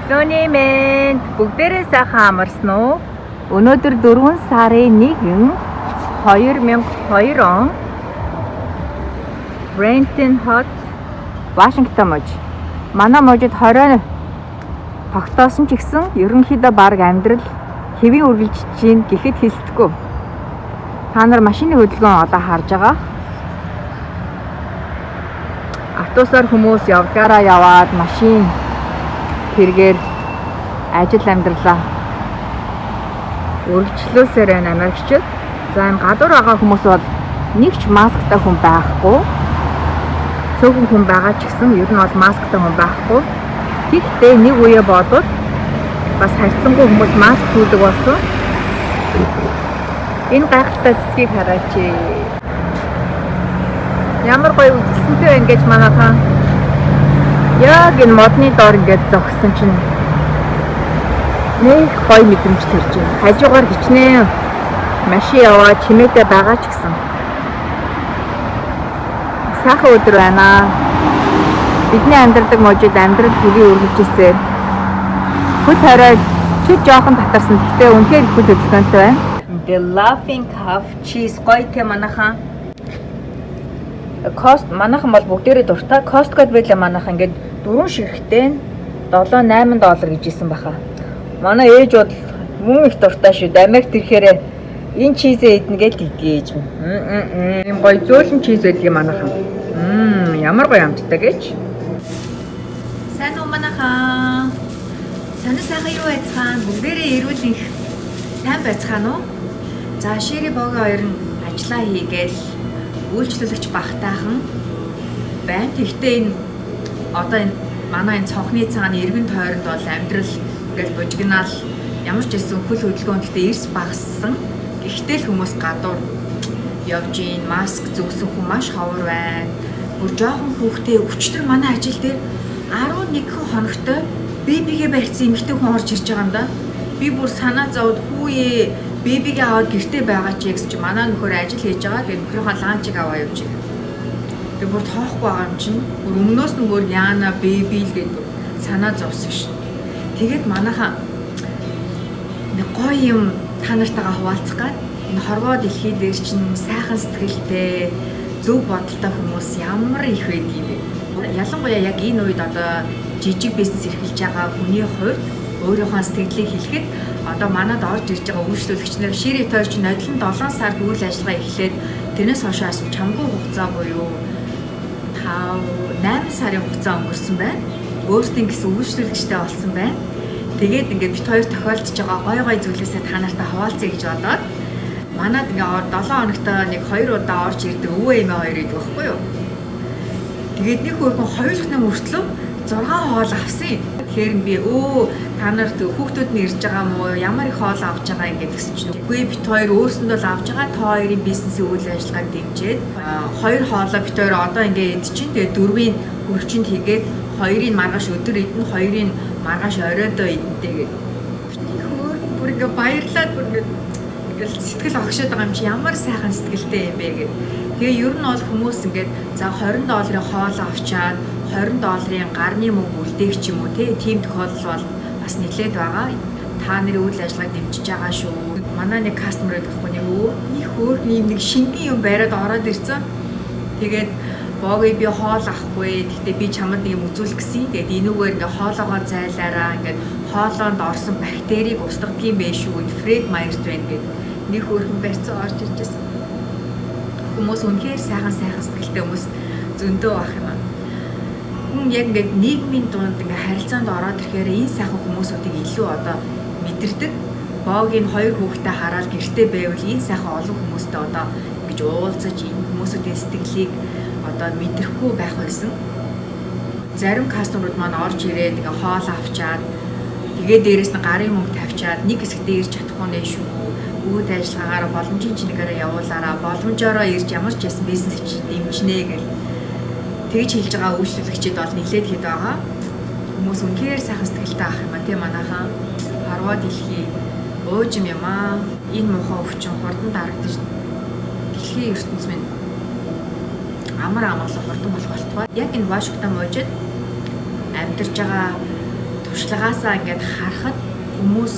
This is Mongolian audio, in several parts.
Өглөөний мэнд бүгдээрээ сайхан амарсан уу? Өнөөдөр 4 сарын 1, 2002 он Brenton Hot, Вашингтон мужид. Манай мужид 20 тогтоосон ч гэсэн ерөнхийдөө баг амьдрал хэвийн үргэлжлэж чинь гэхэд хэлсдэггүй. Та нар машины хөдөлгөөн одоо харж байгаа. Автобусаар хүмүүс явдгаараа яваад машин тэргээр ажил амьдралаа үргэлжлүүлсээр байна Америкчууд. За энэ гадуур байгаа хүмүүс бол нэг ч масктай хүн байхгүй. Цөөхөн хүн байгаа ч гэсэн ер нь бол масктай хүн байхгүй. Гэхдээ нэг үе бодвол бас харьцангуй хүмүүс маск хийдэг болсон. Энэ гайхалтай цэцгийг хараач. Ямар гоё үзэсгэлэнтэй байна гэж манайхан. Яг энэ модны доор ингээд зогссон чинь нэг гоё мэдрэмж төрж байна. Хажуугаар хичнээн машин яваад чимээтэй байгаа ч гэсэн сайхан өдөр байна. Бидний амьдардаг мужид амьдрал хэвийн үргэлжлэлээр хөт хорой чи жоохон татарсан. Гэхдээ үнэхээр их хөдөлгөөнтэй байна. The Laughing Calf cheese гоё те манайхан. Кост манайхан бол бүгдээрээ дуртай. Costco-д байлаа манайхан ингээд 4 ширхтээ $7-8 гэж исэн баха. Манай ээж бол мөн их дуртай шүү. Америкт ирэхээр энэ чизээ идэнэ гэж тэгээж. Ийм гоё зөөлөн чиз байдгийг манайхан. Ямар гоё амттай гэж. Сайн уу манайхан. Санаа сайхан юу байцгаана? Бүгдээрээ эрүүл их сайн байцгаана уу? За шири богоо хоёр нь ажиллаа хийгээл үйлчлүүлэгч багтаахан байна. Тэгтээ энэ одоо энэ манай энэ цонхны цаана эргэн тойронд бол амьдрал ингээл бужигнаал ямар ч гэсэн хөл хөдөлгөөн гэхдээ эрс багассан. Гэхдээ л хүмүүс гадуур явж ийн маск зүүсэн хүмүүс маш ховор байна. Бүр жоохон хүүхдээ өчтөр манай ажил дээр 11 хоногтой бибигээ барьсан эмэгтэй хүн орж ирж байгаа юм да. Би бүр санаа зовд хүүе бибигээ аваад гэртээ байгаа чи гэж чи манай нөхөр ажил хийж байгаа. Тэгээд нөхрийнхөө ланчиг аваа явж байгаа. Тэгээд бүр тоохгүй байгаа юм чинь бүр өмнөөс нь бүр яана беби л гэдэг санаа зовсон шин. Тэгээд манайхаа нэг гоё юм та нартайгаа хуваалцах гээд энэ хорвоо дэлхий дээр чинь сайхан сэтгэлтэй зөв бодолтой хүмүүс ямар их байдгийг вэ? Ялангуяа яг энэ үед одоо жижиг бизнес эрхэлж байгаа хүний хувьд өөрийнхөө сэтгэлийг хэлэхэд одоо манад орж ирж байгаа үйлчлүүлэгчнэр шири тойрч нодлон 7 сард үйл ажиллагаа эхлээд тэрнээс хойшоос чамгүй хугацаа буюу 8 сарын хугацаа өнгөрсөн байна. Өөртөө гэсэн үйлчлүүлэгчтэй болсон байна. Тэгээд ингээд бит хоёр тохиолдож байгаа гой зүйлээсээ та нартай хуваалцъя гэж бодоод манад ингээд 7 хоногтой нэг 2 удаа орж ирдэг өвөө эмээ хоёр идэх байхгүй юу? Тэгээд нэг хөргөн хоёулахны мөртлөө 6 хоол авсан юм. Тэгэхээр би та нарт хүүхдүүд нь ирж байгаа мó ямар их хоол авч байгаа юм гэсэн чинь үгүй бит хоёр өөрсөндөө л авч байгаа та хоёрын бизнесийн үйл ажиллагааг дэмжиж 2 хоолоо бит хоёр одоо ингээд идчихин. Тэгээд 4-ийн хөрөгчөнд хийгээд 2-ын маргааш өдөр идэн 2-ын маргааш оройдоо идэнтэй гэдэг. Бүр ингээд баярлаад бүр ингээд сэтгэл огшоод байгаа юм чи ямар сайхан сэтгэлтэй юм бэ гэдэг. Тэгээ ер нь бол хүмүүс ингээд за $20 хоол авчаад $20 гарны мөнгө үлдээх ч юм уу тийм тохиолдол бол бас нэлээд байгаа. Та нарын үйл ажиллагааг дэмжиж байгаа шүү. Манай нэг кастомер гэхгүй нэг хөөрхөн нэг шингэн юм бариад ороод ирсэн. Тэгээд боогүй би хоол авахгүй. Гэхдээ би чамд нэг юм үзүүлэх гэсэн. Тэгээд энүүгээр ингээ хоолоогоо зайлаараа ингээд хоолоонд орсон бактерийг устгадаг юм байх шүү. Фред Майерт байна гэдэг нэг хөөрхөн барьцсан орж иржсэн. Хүмүүс үнэхээр сайхан сэтгэлтэй хүмүүс зөндөө байх юм аа. Хүн яг ингээд нийгмийн дунд ингээ харилцаанд ороод ирэхээр энэ сайхан хүмүүсүүдийг илүү одоо мэдэрдэг. Боогийн 2 хүүхдээ хараад гэртээ байвал энэ сайхан олон хүмүүстэй одоо ингэж уулзаж энэ хүмүүсүүдийн сэтгэлийг одоо мэдрэхгүй байх байсан. Зарим кастомерууд маань орж ирээд ингээ хоол авчаад тэгээд дээрэс нь гарын мөнгө тавьчаад нэг хэсэгтээ ирж чадахгүй нэ шүү. Үйл ажиллагаагаар боломжийн чинээгээр явуулаараа боломжоор ирж ямар ч байсан бизнес дэмжнэ гэж тэгж хэлж байгаа үйлчлүүлэгчид бол нэлээд хэд байгаа. Хүмүүс үнэхээр сайхан сэтгэлтэй ах юм а тийм манайхан харваа дэлхий ууж юм аа. Энэ муухай өвчин хурдан дарагдаж дэлхийн ертөнц минь амар амгалан хурдан болох болтугай. Яг энэ Вашингтон мужид амьдарч байгаа туршлагаасаа ингээд харахад хүмүүс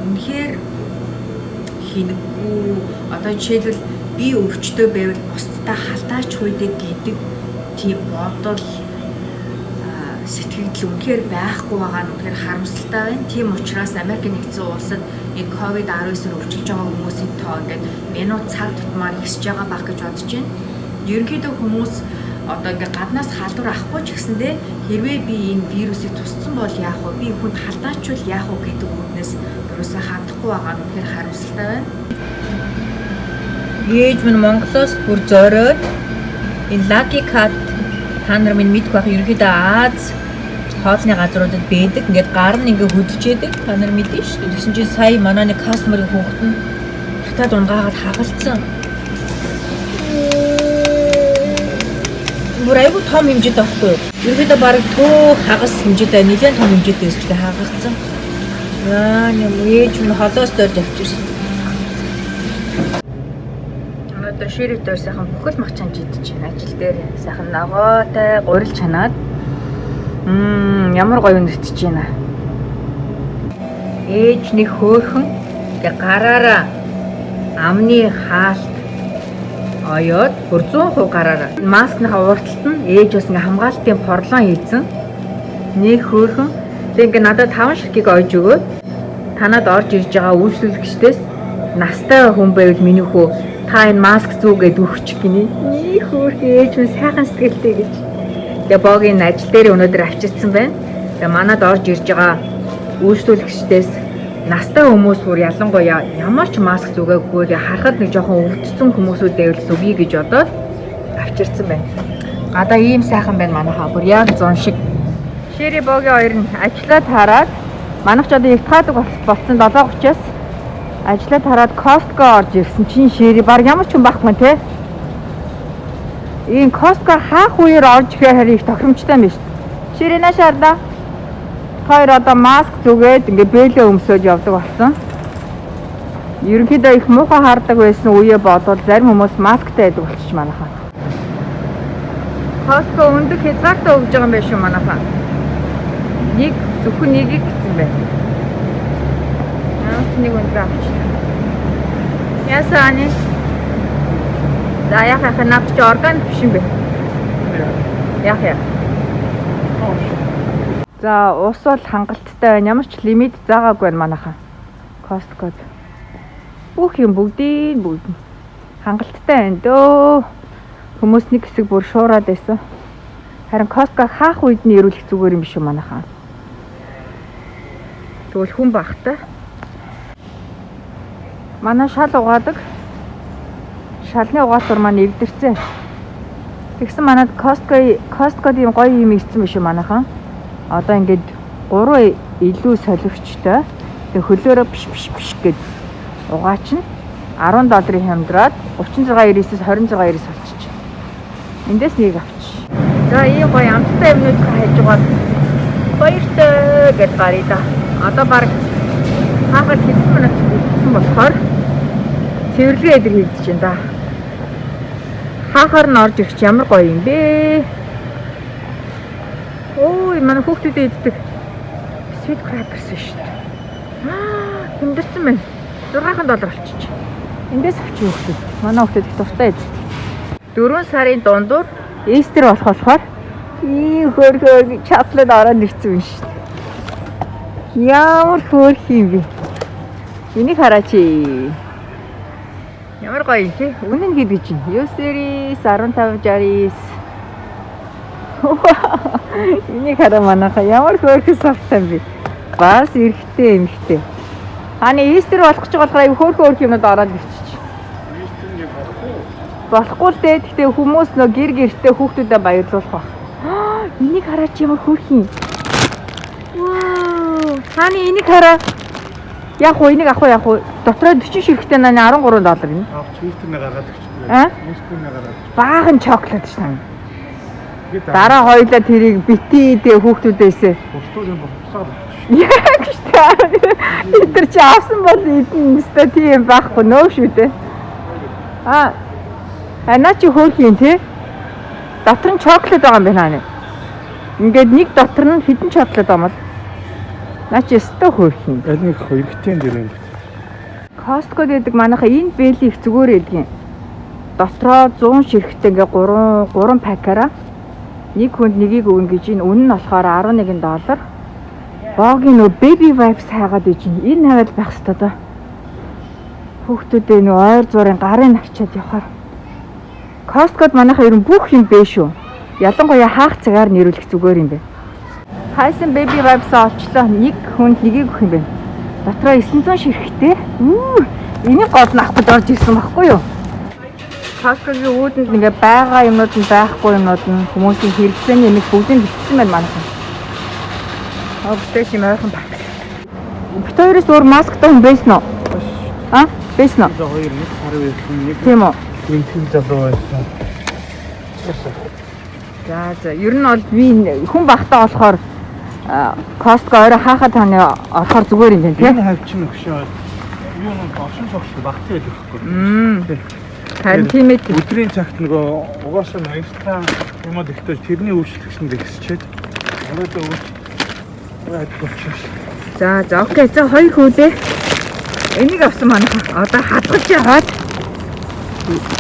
үнэхээр хинэггүй одоо жишээлбэл би өвчтөө байвал бусдтай халдаач хуйдаг гэдэг тийм бодол сэтгэл үнэхээр байхгүй байгаа нь үнэхээр харамсалтай байна. Тийм учраас Америк нэгдсэн улсад энэ COVID-19-ээр өвчлөж байгаа хүмүүсийн тоо ингээд минут цаг тутмаар ихсэж байгаа байх гэж бодож байна. Ерөнхийдөө хүмүүс одоо ингээд гаднаас халдвар авахгүй ч гэсэндээ хэрвээ би энэ вирусыг тусцсан бол яах вэ? Би хүнд халдаачвал яах вэ гэдэг үгнээс ерөөсөө хандахгүй байгаа нь үнэхээр харамсалтай байна. Ээж минь Монголоос бүр зориод энэ Lucky Cat та нар минь мэдэх байх ерөнхийдөө Аз хоолны газруудад байдаг. Ингээд гар нь ингээд хөдөлж яадаг. Та нар мэдэн шүү дээ. Тэгсэн чинь сая манай нэг кастомерын хүүхэд нь хатад унгаагаад хагалцсан. Бүр айгүй том хэмжээтэй байхгүй юу? Ерөнхийдөө баг төө хагас хэмжээтэй нэлээд том хэмжээтэй гэж хагалцсан. Яа нэм ээж минь холоос зорж авчирсан. Одоо ширээ дээр сайхан бүхэл махчаан жидэж байна. Ажил дээр сайхан ногоотой гурил чанаад ямар гоё өндөртөж байна. Ээж нэг хөөхөн гэ гараараа амны хаалт оёод бүр 100% гараараа маскныхаа урталт нь ээж бас ингээ хамгаалтын порлон хийсэн. Нэг хөөхөн тэг ингээ надад 5 ширхгийг ойж өгөөд танад орж ирж байгаа үйлчлүүлэгчдээс настай хүн байвал миний хүү та энэ маск зүүгээд өгчих гинэ. Нэг хөөхөн ээж минь сайхан сэтгэлтэй гэж. Тэгээ богийн ажил дээр өнөөдөр авчирсан байна. Тэгээ манад орж ирж байгаа үйлчлүүлэгчдээс настай хүмүүс бүр ялангуяа ямар ч маск зүгээгүй харахад нэг жоохон өвдсөн хүмүүсүүд байвал зүгий гэж бодоод авчирсан байна. Гадаа ийм сайхан байна манайхаа бүр яг зун шиг. Шири богийн хоёр нь ажиллаад хараад манайх ч одоо ягтгаадаг болсон 7:30-аас ажиллаад хараад Costco орж ирсэн чинь шири баг ямар ч юм байхгүй те. Энэ Costco хаах үеэр орж ихээр харин их тохиромжтой юм биш. Шири нашаарда. Хоёр одоо маск зүгээд ингээ бэлээ өмсөж явдаг болсон. Ерөнхийдөө их муухай хардаг байсан үе бодвол зарим хүмүүс масктай байдаг болчих манайхаа. Costco өндөр хязгаартай өгж байгаа юм байна шүү манайхаа. Нэг зөвхөн нэгийг гэсэн байна. Нэг өндөр авчихсан. Ясааны. За яхаа навч орган биш юм бэ? Яхаа. За ус бол хангалттай байна. Ямар ч лимит заагаагүй байна манайхаа. Costco-д. Бүх юм бүгд хангалттай байна дөө. Хүмүүс нэг хэсэг бүр шуураад байсан. Харин Costco хаах үед нь ирүүлэх зүгээр юм биш үү манайхаа. Тэгвэл хүн багтай. Манай шал угаадаг. Шалны угаатур маань эвдэрсэн. Тэгсэн манад Costco-д юм гоё юм ирсэн биш үү манайхаа. Одоо ингээд 3 илүү соливчтой. Тэг хөлөөрөө биш гэд угаач нь $10 хямдраад 36.9-с 26.9 болчих. Эндээс нэг авч. За ийм гоё амттай юмнууд хайж байгаа. Баяртай гэж гарыг да. Одоо баг хаагаад хэдэн минут болсон болохоор цэвэрлэгээ эдэр хийдэж байна да. Хаахаар нь орж ирчих ямар гоё юм бэ. Ой, манай хүүхдүүд иддэг. Sweet crackers шүү дээ. Хэмдэрсэн байна. $6 болчих. Эндээс авчих хүүхдүүд. Манай хүүхдүүд их дуртай иддэг. 4 сарын дундуур Easter болохоор ийм хөөрхөө чоклад ороод ирсэн юм шүү дээ. Ямар хөөрх юм бэ? Энийг хараач. Ямар гоё юм те. Үнэн гэдэг чинь. Yoseris 1569. Энийг хараа манайхаа ямар хөөрхөн савтай юм бэ? Бас эрэхтэй эмхтэй. Ханы Easter болох ч болохоор хөөрхөн юмнууд ороод ирчих. Easter-ийг болохгүй л дээ. Гэхдээ хүмүүс нөө гэр гэртээ хүүхдүүдэд баярлуулах баг. Энийг хараач ямар хөөрхөн. Вау! Ханы энийг хараа. Яг уу энийг авах уу? Дотроо 40 ширхтээ наа $13 гинэ. Авч Easter-ыг гаргаад өгч. Easter-ыг гаргаад. Баахан чоколад ш тань. Дараа хоёлаа тэрийг бити дэ хүүхдүүдээсээ. Бусдууд юм босоод авчих. Яг шүү. Тэр чи авсан бол эдэн өстой тийм байхгүй нөө шүү дээ. Наа чи хөөх юм тий? Дотор нь чоколад байгаа юм байна нэ. Ингээд нэг дотор нь хэдэн чоколад байгаа юм бол Наа чи өстө хөөрхөн. Аль нэг хоёртой дэр юм. Costco гэдэг манайхаа энэ бэли их зүгээр байдгийн. Дотроо 100 ширхтээ ингээ 3 пакаараа нэг хүнд нэгийг өгнө гэж энэ үнэ нь болохоор $11. Богийн нөө baby wipes хайгаад иж энэ хаваад байх хэрэгтэй доо. Хүүхдүүдээ нөө ойр зургийн гарын авчиад явахаар. Costco-д манайхаа ер нь бүх юм бэ шүү. Ялангуяа хаах цагаар нэрвэлэх зүгээр юм бэ. Хайсан baby wipes олчлоо. Нэг хүнд нэгийг өгөх юм бэ. Дотроо 900 ширхтээ. Энийг гол нь авах гэж орж ирсэн байхгүй юу? Costco-гийн үүдэнд ингээ байгаа юмнууд нь байхгүй юмнууд нь хүмүүсийн хэрэгцээний нэг бүгдийг бичсэн байна манайхан. Огтэй юм ойрхон баг. Бид хоёроос өөр маск тань байсан уу? А? Байсан уу? Хоёр нэг харав байсан нэг. Тийм үү? Тэнцэн залуу байсан. За ер нь бол би хүн багтаа болохоор Costco орой хаахад таны орохоор зүгээр юм байна тийм. Энэ хавчин өгшөө. Юу нэг оршин суугч багтаа байдаг байхгүй. Харин тийм ээ. Өдрийн цагт нөгөө угаасаа ноёртаа юмуд ихтэй тэрний үйлчлэгч нь дэгсчээд оройдоо болчихсон. За окей. За хоёр хүүдээ. Энийг авсан манайха одоо хадгалж яваад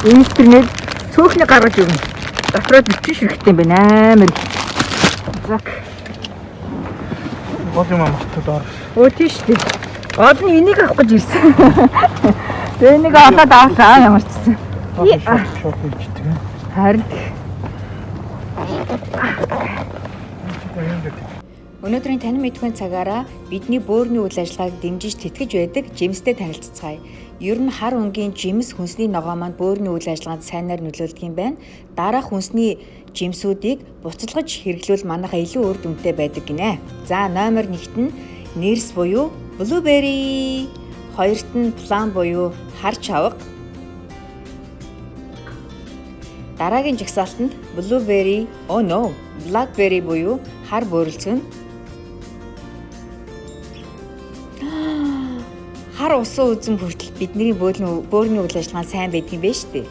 интернет цөөхний гаргаж өгнө. Дотроо бичиж хэрэгтэй юм байна амар. За. Гол юм амтад ор. Оо тийш тий. Гол нь энийг авах гэж ирсэн. Тэгээ энийг олоод авсан ямар ч гэсэн. Шок хийчихдэг. Харин өнөөдрийн танин мэдхүйн цагаараа бидний бөөрийн үйл ажиллагааг дэмжиж тэтгэж байдаг жимстэй танилццгаая. Ер нь хар өнгийн жимс хүнсний ногоо маань бөөрийн үйл ажиллагаанд сайнаар нөлөөлдөг юм байна. Дараах хүнсний жимсүүдийг буцалгаж хэрэглүүл манайхаа илүү үр дүнтэй байдаг гинэ. За номер 1-т нь нэрс буюу blueberry, хоёрт нь plum буюу хар чавга. Дараагийн жагсаалтанд blueberry, oh no, blackberry буюу хар бөөрөлцгөн. Хар усан үзэн хүртэл бидний бөөрийн үйл ажиллагаа сайн байдгийн байж тээ.